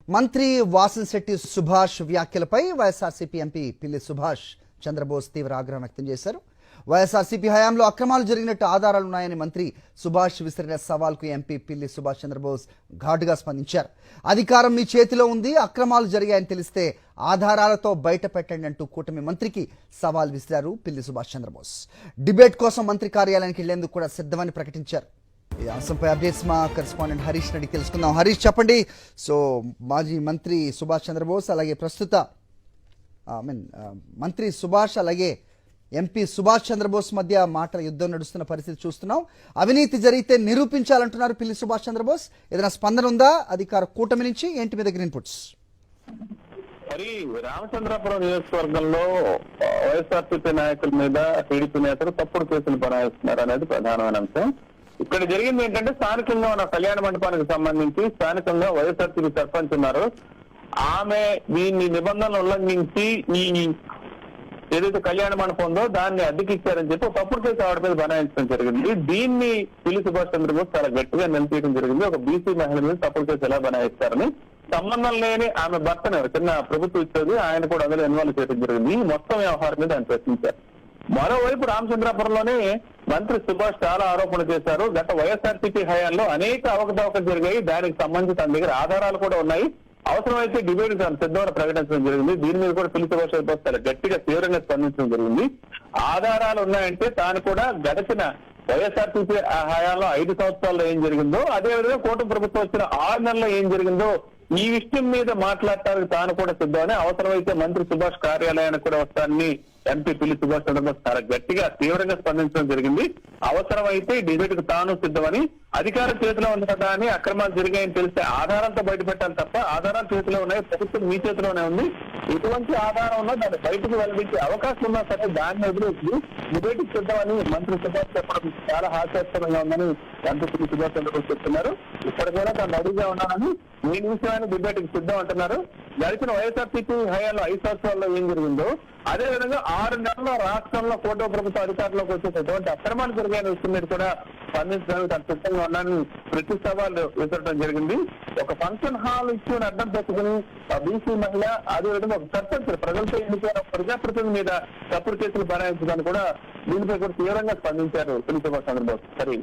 మంత్రి వాసంశెట్టి సుభాష్ వ్యాఖ్యలపై వైఎస్ఆర్సీపీ ఎంపీ పిల్లి సుభాష్ చంద్రబోస్ తీవ్ర ఆగ్రహం వ్యక్తం చేశారు. వైఎస్ఆర్సీపీ హయాంలో అక్రమాలు జరిగినట్టు ఆధారాలున్నాయని మంత్రి సుభాష్ విసిరిన సవాల్కు ఎంపీ పిల్లి సుభాష్ చంద్రబోస్ ఘాటుగా స్పందించారు. అధికారం మీ చేతిలో ఉంది, అక్రమాలు జరిగాయని తెలిస్తే ఆధారాలతో బయట పెట్టండి అంటూ కూటమి మంత్రికి సవాల్ విసిరారు పిల్లి సుభాష్ చంద్రబోస్. డిబేట్ కోసం మంత్రి కార్యాలయానికి వెళ్లేందుకు కూడా సిద్ధమని ప్రకటించారు. ఈ అంశంపై అప్డేట్స్ మా కరెస్పాండెంట్ హరీష్ రెడ్డి తెలుసుకుందాం. హరీష్, చెప్పండి. సో మాజీ మంత్రి సుభాష్ చంద్రబోస్ అలాగే ప్రస్తుత మంత్రి సుభాష్ అలాగే ఎంపీ సుభాష్ చంద్రబోస్ మధ్య మాటల యుద్ధం నడుస్తున్న పరిస్థితి చూస్తున్నాం. అవినీతి జరిగితే నిరూపించాలంటున్నారు పిల్లి సుభాష్ చంద్రబోస్. ఏదైనా స్పందన ఉందా అధికార కూటమి నుంచి? ఏంటి మీ దగ్గర ఇన్పుట్స్? మరి రామచంద్రాపురం నియోజకవర్గంలో వైఎస్ఆర్సీపీ నాయకుల మీద టీడీపీ నేతలు తప్పుడు కేసులు బనాయిస్తున్నారు అనేది ప్రధానమైన అంశం. ఇక్కడ జరిగింది ఏంటంటే, స్థానికంగా ఉన్న కళ్యాణ మండపానికి సంబంధించి స్థానికంగా వైఎస్ఆర్సీపీ సర్పంచ్ ఉన్నారు. ఆమె దీన్ని నిబంధనలు ఉల్లంఘించి ఈ ఏదైతే కళ్యాణ మండపం ఉందో దాన్ని అద్దెకిచ్చారని చెప్పి తప్పుడు కేసు ఆవిడ మీద బనాయించడం జరిగింది. దీన్ని పిల్లి సుభాష్ చంద్రబోస్ చాలా గట్టిగా నిలిపేయడం జరిగింది. ఒక బీసీ మహిళ మీద తప్పుడు కేసు ఎలా బనాయిస్తారని, సంబంధం లేని ఆమె భర్తను చిన్న ప్రభుత్వం ఇచ్చేది, ఆయన కూడా అందులో ఇన్వాల్వ్ చేయడం జరిగింది. ఈ మొత్తం వ్యవహారం మీద ఆయన ప్రశ్నించారు. మరోవైపు రామచంద్రాపురంలోనే మంత్రి సుభాష్ చాలా ఆరోపణలు చేశారు. గత వైఎస్ఆర్సీపీ హయాంలో అనేక అవకతవకలు జరిగాయి, దానికి సంబంధించి తన దగ్గర ఆధారాలు కూడా ఉన్నాయి, అవసరమైతే డిబేట్ సిద్ధమని ప్రకటించడం జరిగింది. దీని మీద కూడా పిల్లి సుభాష్ చాలా గట్టిగా తీవ్రంగా స్పందించడం జరిగింది. ఆధారాలు ఉన్నాయంటే తాను కూడా గడిచిన వైఎస్ఆర్సీపీ హయాంలో 5 సంవత్సరాల్లో ఏం జరిగిందో, అదేవిధంగా కూటమి ప్రభుత్వం వచ్చిన 6 నెలల్లో ఏం జరిగిందో ఈ విషయం మీద మాట్లాడటానికి తాను కూడా సిద్ధమని, అవసరమైతే మంత్రి సుభాష్ కార్యాలయానికి కూడా వస్తానని ఎంపీ పిల్లి సుభాష్ చంద్రబోస్ చాలా గట్టిగా తీవ్రంగా స్పందించడం జరిగింది. అవసరమైతే డిబేట్ కు తాను సిద్ధమని, అధికారం చేతిలో ఉంది కదా అని అక్రమాలు జరిగాయని తెలిస్తే ఆధారాలతో బయటపెట్టాలి తప్ప, ఆధారాలు చేతిలో ఉన్నాయి, ప్రభుత్వం మీ చేతిలోనే ఉంది, ఎటువంటి ఆధారం ఉన్నా దాన్ని బయటకు వెల్లడించే అవకాశం ఉన్నా సరే దాన్ని ఎదురేసి డిబేట్ కు సిద్ధమని మంత్రి సుభాష్ చెప్పడం చాలా హాస్యాస్పదంగా ఉందని ఎంపీ పిల్లి సుభాష్ చంద్రబోస్ చెప్తున్నారు. ఇప్పటికైనా తను అడిగా ఉన్నానని, ఈ విషయాన్ని డిబేట్ కి సిద్ధం అంటున్నారు. గడిచిన వైఎస్ఆర్సీపీ హయాంలో 5 సంవత్సరాల్లో ఏం జరిగిందో, అదేవిధంగా 6 నెలల్లో రాష్ట్రంలో కూటమి ప్రభుత్వ అధికారంలోకి వచ్చేటటువంటి అక్రమాలు జరిగాయని విషయం మీద కూడా స్పందించడానికి తన సిద్ధంగా ఉన్నానని ప్రతి సవాళ్ళు విసరడం జరిగింది. ఒక ఫంక్షన్ హాల్ ఇష్యూని అడ్డం పెట్టుకుని బీసీ మహిళ, అదేవిధంగా ఒక సర్పంచ్ ప్రజలతో ఎన్నికైన ప్రజాప్రతినిధి మీద తప్పుడు కేసులు బనాయించడానికి కూడా దీనిపై కూడా తీవ్రంగా స్పందించారు పిల్లి సుభాష్ చంద్రబోస్. సరే.